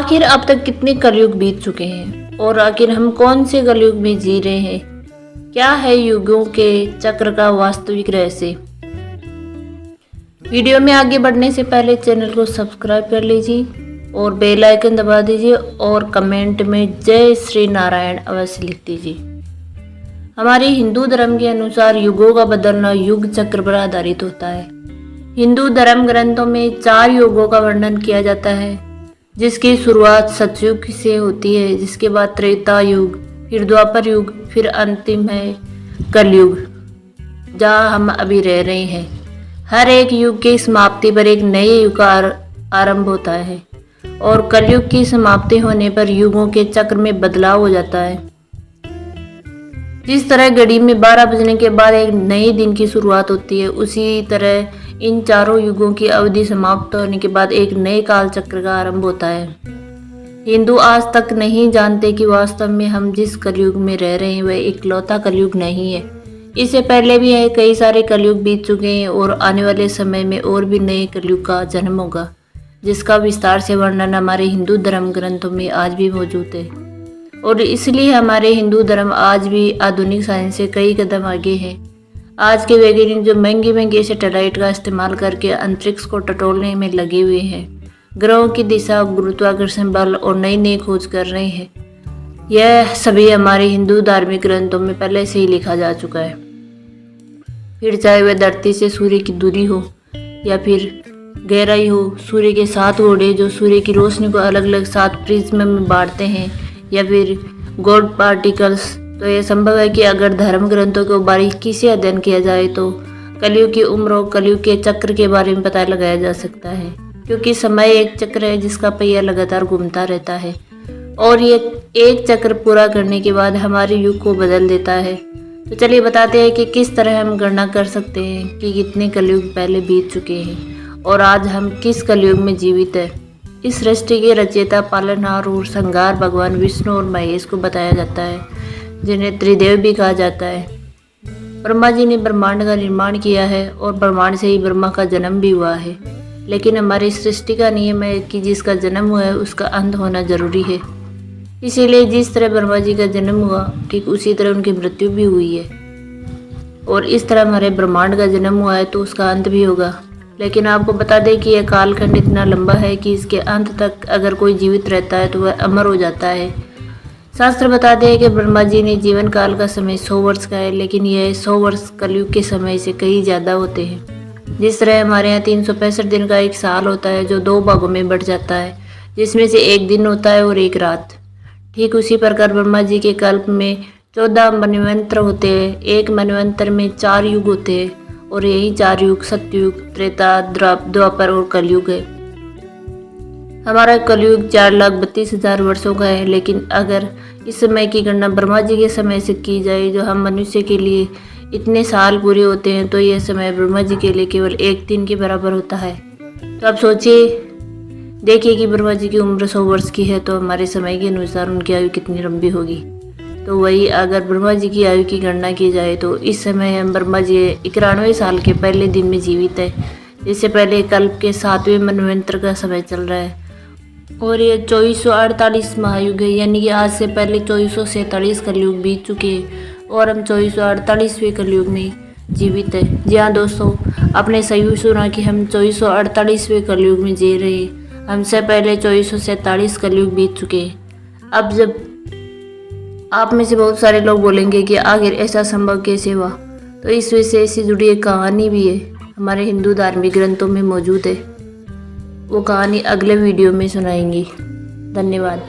आखिर अब तक कितने कलयुग बीत चुके हैं और आखिर हम कौन से कलयुग में जी रहे हैं? क्या है युगों के चक्र का वास्तविक रहस्य? वीडियो में आगे बढ़ने से पहले चैनल को सब्सक्राइब कर लीजिए और बेल आइकन दबा दीजिए और कमेंट में जय श्री नारायण अवश्य लिख दीजिए। हमारे हिंदू धर्म के अनुसार युगों का बदलना युग चक्र पर आधारित होता है। हिंदू धर्म ग्रंथों में 4 युगों का वर्णन किया जाता है, जिसकी शुरुआत सतयुग से होती है, जिसके बाद त्रेता युग, फिर द्वापर युग, फिर अंतिम है कलयुग, जहाँ हम अभी रह रहे हैं। हर एक युग की समाप्ति पर एक नए युग का आरंभ होता है और कलयुग की समाप्ति होने पर युगों के चक्र में बदलाव हो जाता है। जिस तरह घड़ी में 12 बजने के बाद एक नए दिन की शुरुआत होती है, उसी तरह इन चारों युगों की अवधि समाप्त होने के बाद एक नए काल चक्र का आरंभ होता है। हिंदू आज तक नहीं जानते कि वास्तव में हम जिस कलयुग में रह रहे हैं वह इकलौता कलयुग नहीं है। इससे पहले भी कई सारे कलयुग बीत चुके हैं और आने वाले समय में और भी नए कलयुग का जन्म होगा, जिसका विस्तार से वर्णन हमारे हिंदू धर्म ग्रंथों में आज भी मौजूद है। और इसलिए हमारे हिंदू धर्म आज भी आधुनिक साइंस से कई कदम आगे है। आज के वैज्ञानिक जो महंगी महंगी सैटेलाइट का इस्तेमाल करके अंतरिक्ष को टटोलने में लगे हुए हैं, ग्रहों की दिशा, गुरुत्वाकर्षण बल और नई नई खोज कर रहे हैं, यह सभी हमारे हिंदू धार्मिक ग्रंथों में पहले से ही लिखा जा चुका है। फिर चाहे वह धरती से सूर्य की दूरी हो या फिर गहराई हो, सूर्य के 7 घोड़े जो सूर्य की रोशनी को अलग अलग 7 प्रिज्म में बांटते हैं, या फिर गॉड पार्टिकल्स, तो यह संभव है कि अगर धर्म ग्रंथों को बारीकी से अध्ययन किया जाए तो कलयुग की उम्र और कलयुग के चक्र के बारे में पता लगाया जा सकता है। क्योंकि समय एक चक्र है जिसका पहिया लगातार घूमता रहता है और ये एक चक्र पूरा करने के बाद हमारे युग को बदल देता है। तो चलिए बताते हैं कि किस तरह हम गणना कर सकते हैं कि कितने कलयुग पहले बीत चुके हैं और आज हम किस कलयुग में जीवित है। इस सृष्टि के रचयिता, पालनहार और संहार भगवान विष्णु और महेश को बताया जाता है, जिन्हें त्रिदेव भी कहा जाता है। ब्रह्मा जी ने ब्रह्मांड का निर्माण किया है और ब्रह्मांड से ही ब्रह्मा का जन्म भी हुआ है। लेकिन हमारी सृष्टि का नियम है कि जिसका जन्म हुआ है उसका अंत होना जरूरी है। इसीलिए जिस तरह ब्रह्मा जी का जन्म हुआ, ठीक उसी तरह उनकी मृत्यु भी हुई है। और इस तरह हमारे ब्रह्मांड का जन्म हुआ है तो उसका अंत भी होगा। लेकिन आपको बता दें कि यह कालखंड इतना लंबा है कि इसके अंत तक अगर कोई जीवित रहता है तो वह अमर हो जाता है। शास्त्र बताते हैं कि ब्रह्मा जी ने जीवन काल का समय 100 वर्ष का है, लेकिन यह 100 वर्ष कलयुग के समय से कहीं ज़्यादा होते हैं। जिस तरह हमारे यहाँ 365 दिन का एक साल होता है जो 2 भागों में बढ़ जाता है, जिसमें से एक दिन होता है और एक रात। ठीक उसी प्रकार ब्रह्मा जी के कल्प में 14 मनवंतर होते हैं। एक मनवंतर में 4 युग होते हैं और यही 4 युग सतयुग, त्रेता, द्वापर और कलयुग है। हमारा कलयुग 4,32,000 वर्षों का है। लेकिन अगर इस समय की गणना ब्रह्मा जी के समय से की जाए, जो हम मनुष्य के लिए इतने साल पूरे होते हैं, तो यह समय ब्रह्मा जी के लिए केवल एक दिन के बराबर होता है। तो आप सोचिए, देखिए कि ब्रह्मा जी की उम्र 100 वर्ष की है तो हमारे समय के अनुसार उनकी आयु कितनी लंबी होगी। तो वही अगर ब्रह्मा जी की आयु की गणना की जाए तो इस समय हम ब्रह्मा जी 91 साल के पहले दिन में जीवित है, जिससे पहले कल्प के 7वें मनवंतर का समय चल रहा है। और ये 2448 महायुग है, यानी कि आज से पहले 2447 कलयुग बीत चुके हैं और हम 2448वें कलयुग में जीवित है। जी हाँ दोस्तों, आपने सही सुना कि हम 2448वें कलयुग में जी रहे हैं। हमसे पहले 2447 कलयुग बीत चुके हैं। अब जब आप में से बहुत सारे लोग बोलेंगे कि आखिर ऐसा संभव कैसे हुआ, तो इस विषय से जुड़ी एक कहानी भी है, हमारे हिंदू धार्मिक ग्रंथों में मौजूद है। वो कहानी अगले वीडियो में सुनाएंगी। धन्यवाद।